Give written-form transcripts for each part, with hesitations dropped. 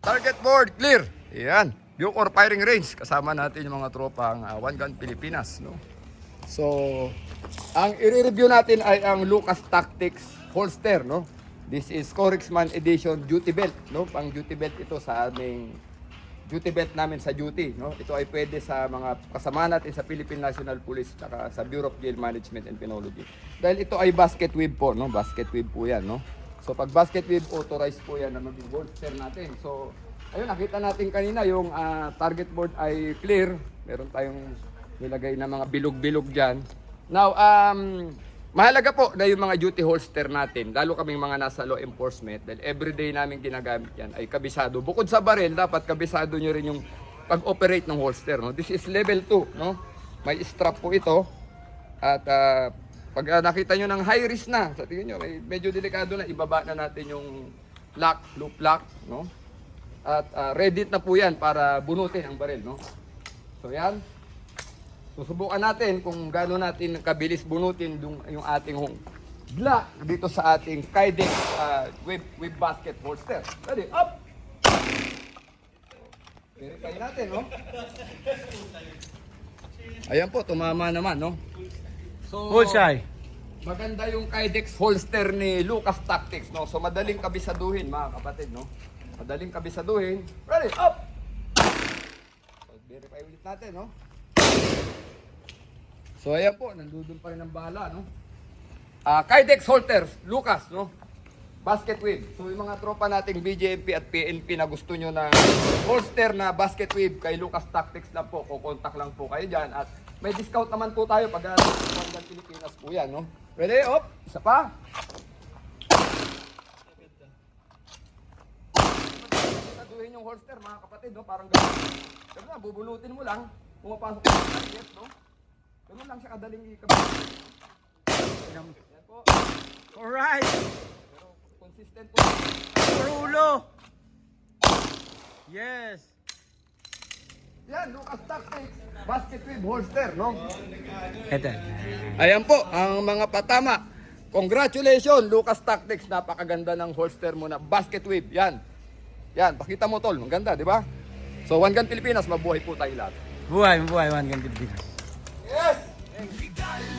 Target board, clear. Yan. Bucor firing range. Kasama natin yung mga tropang One Gun Pilipinas. No? So, ang i-review natin ay ang Lucas Tactics holster. No? This is Corexman Edition duty belt. No? Pang duty belt ito sa aming duty belt namin sa duty. No? Ito ay pwede sa mga kasama natin sa Philippine National Police at sa Bureau of Jail Management and Penology. Dahil ito ay basket weave po. No? Basket weave po yan. No? So, pag basket weave, authorized po yan na maging holster natin. So, ayun, nakita natin kanina yung target board ay clear. Meron tayong nilagay na mga bilog-bilog dyan. Now, mahalaga po na yung mga duty holster natin, lalo kaming mga nasa law enforcement, dahil everyday namin ginagamit yan, ay kabisado. Bukod sa baril, dapat kabisado nyo rin yung pag-operate ng holster. No? This is level 2. No? May strap po ito. At pag nakita nyo ng high risk na, sa tingin nyo, medyo delikado na, ibaba na natin yung lock, loop lock. No? At ready na po yan para bunutin ang baril. No? So yan. Susubukan natin kung gaano natin kabilis bunutin yung ating Glock dito sa ating Kydex with basket holster. Ready? Up! Verify natin, no? Ayan po, tumama naman, no? So, Bullseye. maganda yung Kydex holster ni Lucas Tactics, no? So, madaling kabisaduhin, mga kapatid, no? Madaling kabisaduhin. Ready? Up! So, verify ulit natin, no? So ayan po, nandudun pa rin ang bala, no? Kydex holsters, Lucas, no? Basket weave. So yung mga tropa nating BJMP at PNP na gusto nyo na holster na basket weave kay Lucas Tactics lang po, kukontak lang po kayo dyan. At may discount naman po tayo pag One Gun Pilipinas po yan, no? Ready? Op! Isa pa. Saduhin yung holster, mga kapatid, no? Parang gano'n. Pero na, bubulutin mo lang. Pumapasok yung target, no? Ganun lang siya kadaling ikabit. Yan po. Alright. Pero consistent po. Parulo. Yes. Yan, Lucas Tactics. Basket weave holster, no? Ito. Ayan po, ang mga patama. Congratulations, Lucas Tactics. Napakaganda ng holster mo na basket weave. Yan. Yan, pakita mo tol. Ang ganda, di ba? So, One Gun Pilipinas, mabuhay po tayo lahat. Buhay, One Gun Pilipinas. Yes!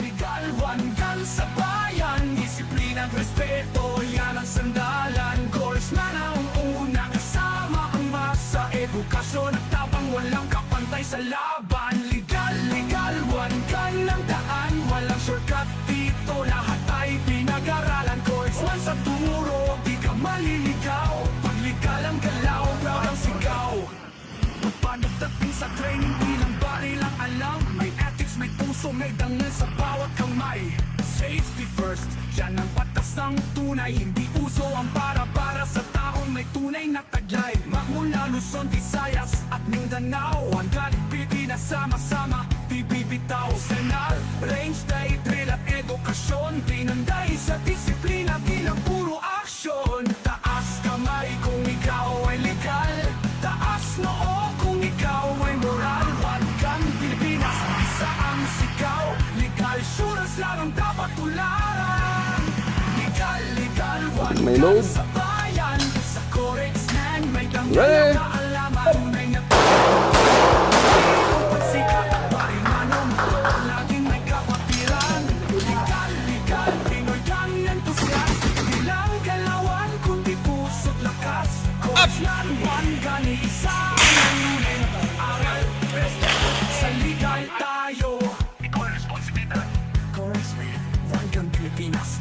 Legal, one gun sa bayan. Disiplina at respeto, yan ang sandalan. Corexman ang una kasama ang masa. Edukasyon at tapang walang kapantay sa laban. Legal, one gun ang daan. Walang shortcut dito, lahat ay pinag-aralan. Corexman sa turo, di ka maliligaw. Pag legal ang galaw, proud ang sigaw. Pagdating sa training, bilang bari lang alam. May ethics, may puso, may dangal sa bawat kamay. Safety first, yan ang patas ng tunay. Hindi uso ang para sa taong may tunay na taglay. Magmula Luzon, Visayas at Mindanao. One Gun Pilipinas, sama-sama, di bibitaw. Senal, range, day, drill at edukasyon. Pinanday sa disiplina, bilang puro aksyon. Taas kamay kung ikaw ay legal. Taas noo kung ikaw ay moral. One Gun Pilipinas, isa ang sigaw. Legal assurance lang ang dapat tularan. Legal, one May gun load. sa bayan. Sa Corexman, may Ready? dangal na kaalaman. Tunay na pagsikat at parimanon. Laging may kapatiran. Legal, Pinoy gang entusiast. Di lang galawan, kundi puso't lakas. Corexman, one gun, isa ang layunin. Aral, respeto, sa legal tayo. Ikaw ang responsibilidad. Corexman, one gun Pilipinas.